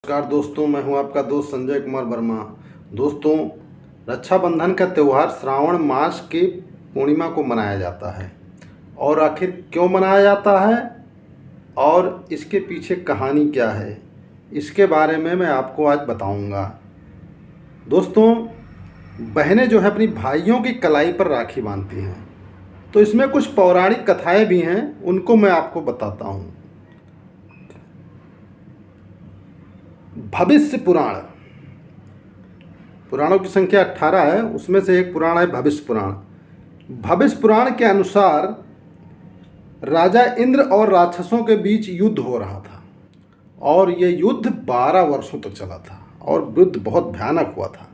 नमस्कार दोस्तों, मैं हूं आपका दोस्त संजय कुमार वर्मा। दोस्तों, रक्षाबंधन का त्यौहार श्रावण मास की पूर्णिमा को मनाया जाता है। और आखिर क्यों मनाया जाता है और इसके पीछे कहानी क्या है, इसके बारे में मैं आपको आज बताऊंगा। दोस्तों, बहनें जो है अपनी भाइयों की कलाई पर राखी बांधती हैं, तो इसमें कुछ पौराणिक कथाएं भी हैं, उनको मैं आपको बताता हूँ। भविष्य पुराण, पुराणों की संख्या 18 है, उसमें से एक पुराण है भविष्य पुराण। भविष्य पुराण के अनुसार राजा इंद्र और राक्षसों के बीच युद्ध हो रहा था, और ये युद्ध 12 वर्षों तक चला था, और युद्ध बहुत भयानक हुआ था।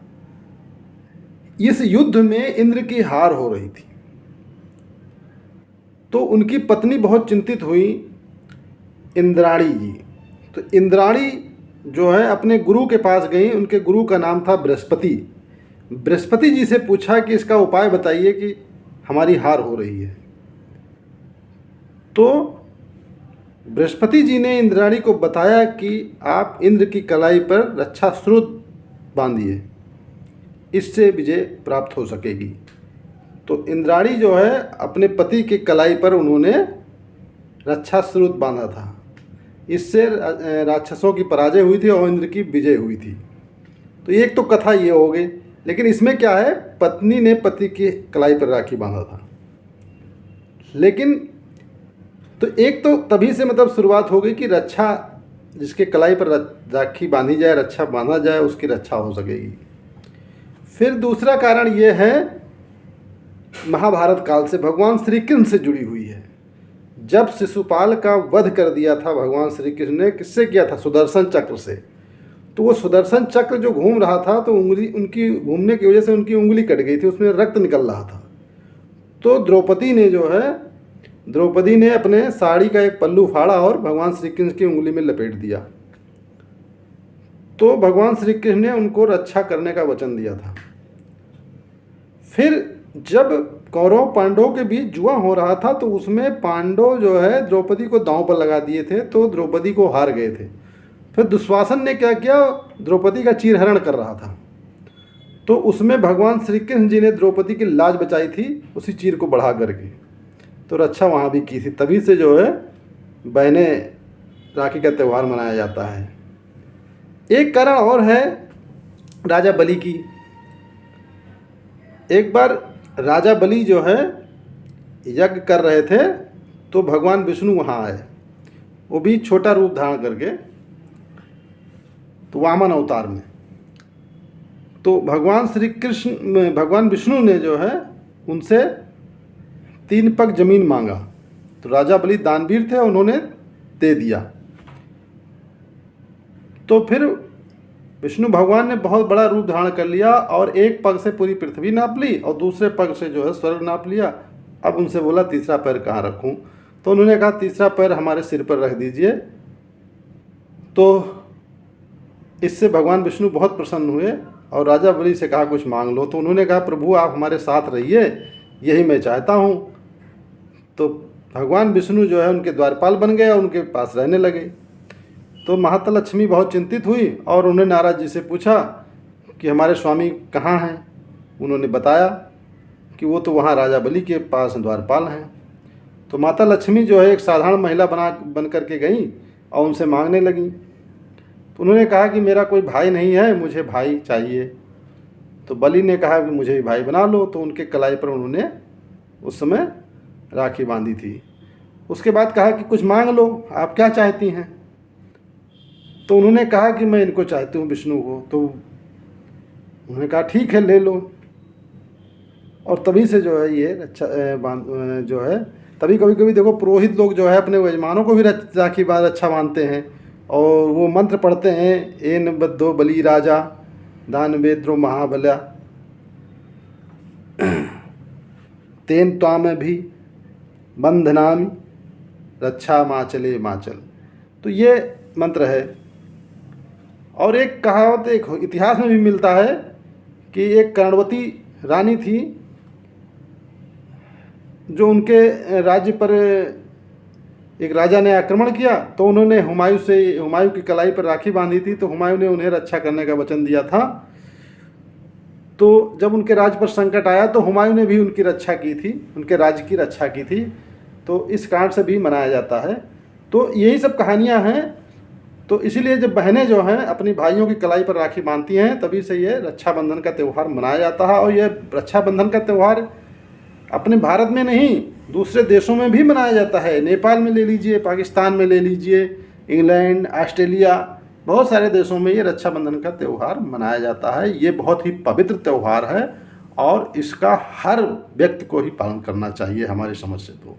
इस युद्ध में इंद्र की हार हो रही थी, तो उनकी पत्नी बहुत चिंतित हुई, इंद्राणी जी। तो इंद्राणी जो है अपने गुरु के पास गई। उनके गुरु का नाम था बृहस्पति। बृहस्पति जी से पूछा कि इसका उपाय बताइए कि हमारी हार हो रही है। तो बृहस्पति जी ने इंद्राणी को बताया कि आप इंद्र की कलाई पर रक्षा सूत्र बांधिए, इससे विजय प्राप्त हो सकेगी। तो इंद्राणी जो है अपने पति की कलाई पर उन्होंने रक्षा सूत्र बांधा था। इससे राक्षसों की पराजय हुई थी और इंद्र की विजय हुई थी। तो एक तो कथा ये हो गई, लेकिन इसमें क्या है, पत्नी ने पति की कलाई पर राखी बांधा था। लेकिन तो एक तो तभी से मतलब शुरुआत हो गई कि रक्षा, जिसके कलाई पर राखी बांधी जाए, रक्षा बांधा जाए, उसकी रक्षा हो सकेगी। फिर दूसरा कारण ये है, महाभारत काल से भगवान श्री कृष्ण से जुड़ी हुई है। जब शिशुपाल का वध कर दिया था भगवान श्री कृष्ण ने, किससे किया था? सुदर्शन चक्र से। तो वो सुदर्शन चक्र जो घूम रहा था, तो उंगली उनकी घूमने की वजह से उनकी उंगली कट गई थी, उसमें रक्त निकल रहा था। तो द्रौपदी ने अपने साड़ी का एक पल्लू फाड़ा और भगवान श्री कृष्ण की उंगली में लपेट दिया। तो भगवान श्री कृष्ण ने उनको रक्षा करने का वचन दिया था। फिर जब कौरव पांडवों के बीच जुआ हो रहा था, तो उसमें पांडव जो है द्रौपदी को दांव पर लगा दिए थे, तो द्रौपदी को हार गए थे। फिर दुशासन ने क्या किया, द्रौपदी का चीरहरण कर रहा था, तो उसमें भगवान श्री कृष्ण जी ने द्रौपदी की लाज बचाई थी, उसी चीर को बढ़ा करके। तो रक्षा वहाँ भी की थी। तभी से जो है बहनें राखी का त्यौहार मनाया जाता है। एक कारण और है राजा बलि की। एक बार राजा बलि जो है यज्ञ कर रहे थे, तो भगवान विष्णु वहाँ आए, वो भी छोटा रूप धारण करके, तो वामन अवतार में। तो भगवान विष्णु ने जो है उनसे 3 पग जमीन मांगा। तो राजा बलि दानवीर थे, उन्होंने दे दिया। तो फिर विष्णु भगवान ने बहुत बड़ा रूप धारण कर लिया, और एक पग से पूरी पृथ्वी नाप ली, और दूसरे पग से जो है स्वर्ग नाप लिया। अब उनसे बोला तीसरा पैर कहाँ रखूं? तो उन्होंने कहा तीसरा पैर हमारे सिर पर रख दीजिए। तो इससे भगवान विष्णु बहुत प्रसन्न हुए और राजा बलि से कहा कुछ मांग लो। तो उन्होंने कहा प्रभु आप हमारे साथ रहिए, यही मैं चाहता हूँ। तो भगवान विष्णु जो है उनके द्वारपाल बन गए और उनके पास रहने लगे। तो माता लक्ष्मी बहुत चिंतित हुई और उन्होंने नारद जी से पूछा कि हमारे स्वामी कहाँ हैं? उन्होंने बताया कि वो तो वहाँ राजा बलि के पास द्वारपाल हैं। तो माता लक्ष्मी जो है एक साधारण महिला बन करके गई और उनसे मांगने लगी। तो उन्होंने कहा कि मेरा कोई भाई नहीं है, मुझे भाई चाहिए। तो बलि ने कहा कि मुझे भी भाई बना लो। तो उनके कलाई पर उन्होंने उस समय राखी बांधी थी। उसके बाद कहा कि कुछ मांग लो, आप क्या चाहती हैं? तो उन्होंने कहा कि मैं इनको चाहती हूँ, विष्णु को। तो उन्होंने कहा ठीक है, ले लो। और तभी से जो है ये जो है, तभी कभी कभी देखो पुरोहित लोग जो है अपने यजमानों को भी राखी रक्षा बांधते हैं, और वो मंत्र पढ़ते हैं, एन बद्धो बलि राजा दान वेद्रो महाबल्या तेन त्वाम भी बंधनामि रक्षा माचले माचल। तो ये मंत्र है। और एक कहावत, एक इतिहास में भी मिलता है कि एक कर्णवती रानी थी, जो उनके राज्य पर एक राजा ने आक्रमण किया तो उन्होंने हुमायूं की कलाई पर राखी बांधी थी, तो हुमायूं ने उन्हें रक्षा करने का वचन दिया था। तो जब उनके राज्य पर संकट आया तो हुमायूं ने भी उनकी रक्षा की थी, उनके राज्य की रक्षा की थी। तो इस कारण से भी मनाया जाता है। तो यही सब कहानियाँ हैं। तो इसीलिए जब बहनें जो हैं अपनी भाइयों की कलाई पर राखी बांधती हैं, तभी से ये रक्षाबंधन का त्यौहार मनाया जाता है। और ये रक्षाबंधन का त्यौहार अपने भारत में नहीं, दूसरे देशों में भी मनाया जाता है। नेपाल में ले लीजिए, पाकिस्तान में ले लीजिए, इंग्लैंड, ऑस्ट्रेलिया, बहुत सारे देशों में ये रक्षाबंधन का त्यौहार मनाया जाता है। ये बहुत ही पवित्र त्यौहार है और इसका हर व्यक्ति को ही पालन करना चाहिए हमारी समझ से। तो